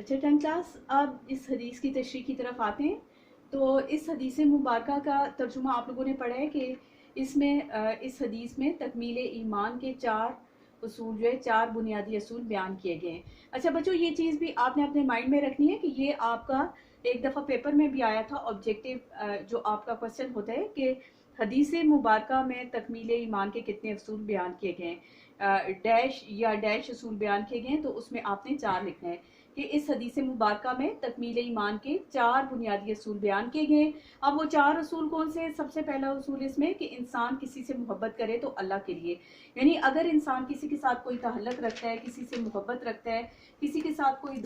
अच्छा 10 क्लास, अब इस हदीस की तशरीह की तरफ आते हैं। तो इस हदीस मुबारका का तर्जुमा आप लोगों ने पढ़ा है कि इसमें इस हदीस में तकमील ईमान के 4 उसूल जो है, 4 बुनियादी असूल बयान किए गए हैं। अच्छा बच्चों, ये चीज़ भी आपने अपने माइंड में रखनी है कि ये आपका एक दफ़ा पेपर में भी आया था ऑब्जेक्टिव, जो आपका क्वेश्चन होता है कि हदीस मुबारका में तकमील ईमान के कितने असूल बयान किए गए हैं, डैश या डैश असूल बयान किए गए हैं, तो उसमें आपने 4 लिखना है कि इस हदीस मुबारका में तकमील ईमान के 4 बुनियादी असूल बयान किए गए। अब वो 4 असूल कौन से हैं? सबसे पहला असूल इसमें कि इंसान किसी से मोहब्बत करे तो अल्लाह के लिए, यानी अगर इंसान किसी के साथ कोई ताल्लुक रखता है, किसी से मोहब्बत रखता है, किसी के साथ कोई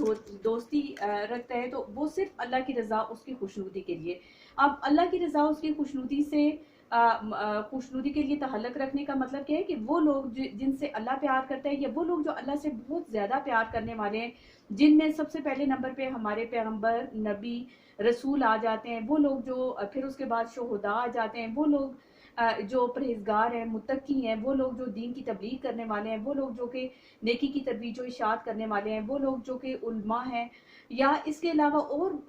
दोस्ती रखता है, तो वो सिर्फ अल्लाह की रज़ा, उसकी खुशनुदी के लिए। अब अल्लाह की रज़ा, उसकी खुशनुदी से खुशनुदी के लिए ताल्लुक रखने का मतलब क्या है कि वो लोग जिनसे अल्लाह प्यार करता है, या वो लोग जो अल्लाह से बहुत ज़्यादा प्यार करने वाले हैं, जिनमें सबसे पहले नंबर पे हमारे पैगंबर, नबी, रसूल आ जाते हैं, वो लोग जो फिर उसके बाद शुहदा आ जाते हैं, वो लोग जो परहेजगार हैं, मुत्तकी हैं, वो लोग जो दीन की तबलीग करने वाले हैं, वो लोग जो कि नेकी की तरबीज व इशाअत करने वाले हैं, वो लोग जो कि उल्मा हैं, या इसके अलावा और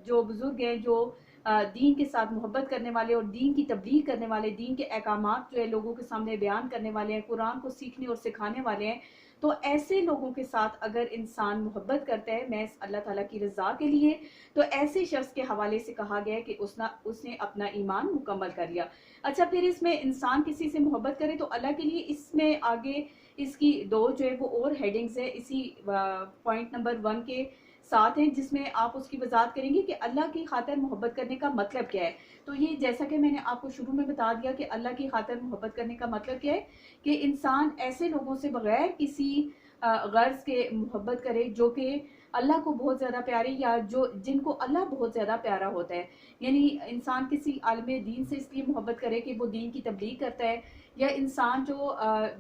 जो बुजुर्ग हैं जो दीन के साथ मोहब्बत करने वाले और दीन की तबलीग करने वाले, दीन के अहकामात जो है लोगों के सामने बयान करने वाले हैं, कुरान को सीखने और सिखाने वाले हैं। तो ऐसे लोगों के साथ अगर इंसान मोहब्बत करता है महज अल्लाह ताला की रज़ा के लिए, तो ऐसे शख्स के हवाले से कहा गया है कि उसने अपना ईमान मुकम्मल कर लिया। अच्छा, फिर इसमें इंसान किसी से मोहब्बत करे तो अल्लाह के लिए, इसमें आगे इसकी 2 जो है वो और हेडिंग्स है इसी पॉइंट नंबर 1 के साथ हैं, जिसमें आप उसकी वजाहत करेंगे कि अल्लाह की खातिर मोहब्बत करने का मतलब क्या है। तो ये जैसा कि मैंने आपको शुरू में बता दिया कि अल्लाह की खातिर मोहब्बत करने का मतलब क्या है कि इंसान ऐसे लोगों से बगैर किसी गर्ज के मोहब्बत करे जो कि अल्लाह को बहुत ज़्यादा प्यारे, या जो जिनको अल्लाह बहुत ज़्यादा प्यारा होता है। यानी इंसान किसी आलिम दीन से इसलिए मोहब्बत करे कि वो दीन की तबलीग करता है, या इंसान जो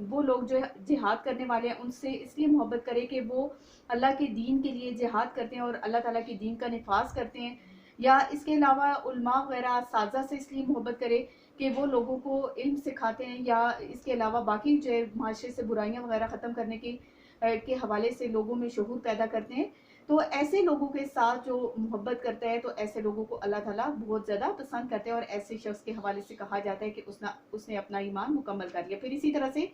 वो लोग जो जिहाद करने वाले हैं उनसे इसलिए मोहब्बत करे कि वो अल्लाह के दीन के लिए जिहाद करते हैं और अल्लाह ताला के दीन का निफाज करते हैं, या इसके अलावा उलमा वगैरह साजा से इसलिए मोहब्बत करे कि वो लोगों को इल्म सिखाते हैं, या इसके अलावा बाकी जो है माशरे से बुराइयां वगैरह ख़त्म करने के हवाले से लोगों में शऊर पैदा करते हैं। तो ऐसे लोगों के साथ जो मोहब्बत करता है, तो ऐसे लोगों को अल्लाह ताला बहुत ज़्यादा पसंद करते हैं, और ऐसे शख्स के हवाले से कहा जाता है कि उसने अपना ईमान मुकम्मल कर लिया। फिर इसी तरह से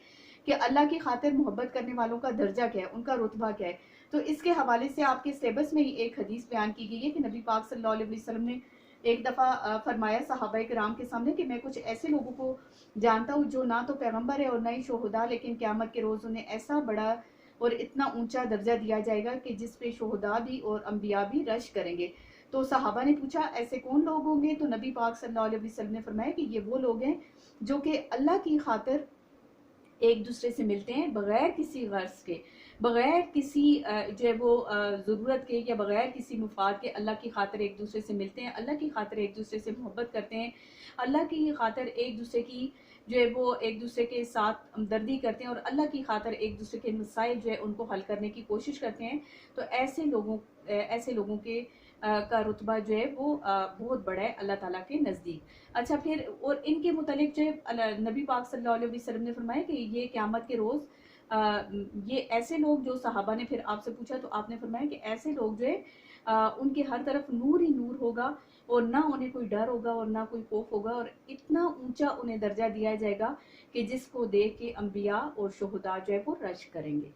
कि अल्लाह की खातिर मोहब्बत करने वालों का दर्जा क्या है, उनका रुतबा क्या है, तो इसके हवाले से आपके सिलेबस में ही एक हदीस बयान की गई है कि नबी पाक सल्लल्लाहु अलैहि वसल्लम ने एक दफ़ा फरमाया सहाबाए किराम के सामने कि मैं कुछ ऐसे लोगों को जानता हूँ जो ना तो पैगंबर है और ना ही शुहदा, लेकिन क़यामत के रोज़ उन्हें ऐसा बड़ा और इतना ऊंचा दर्जा दिया जाएगा कि जिस पे शुहदा भी और अम्बिया भी रश करेंगे। तो सहाबा ने पूछा ऐसे कौन लोग होंगे, तो नबी पाक सल्लल्लाहु अलैहि वसल्लम ने फरमाया कि ये वो लोग हैं जो कि अल्लाह की खातिर एक दूसरे से मिलते हैं बगैर किसी गर्ज के, बगैर किसी जो है वो ज़रूरत के, या बगैर किसी मुफाद के अल्लाह की खातिर एक दूसरे से मिलते हैं, अल्लाह की खातिर एक दूसरे से मोहब्बत करते हैं, अल्लाह की खातिर एक दूसरे की जो है वो एक दूसरे के साथ हमदर्दी करते हैं, और अल्लाह की खातिर एक दूसरे के मसाइल जो है उनको हल करने की कोशिश करते हैं। तो ऐसे लोगों के का रुतबा जो है वो बहुत बड़ा है अल्लाह ताला के नज़दीक। अच्छा, फिर और इनके मुतालिक जो है नबी पाक सल्लल्लाहु अलैहि वसल्लम ने फरमाया कि ये क़यामत के रोज़ ये ऐसे लोग, जो सहाबा ने फिर आपसे पूछा तो आपने फरमाया कि ऐसे लोग जो है उनके हर तरफ नूर ही नूर होगा, और ना उन्हें कोई डर होगा और ना कोई खौफ होगा, और इतना ऊंचा उन्हें दर्जा दिया जाएगा कि जिसको देख के अंबिया और शुहदा जो है वो रश करेंगे।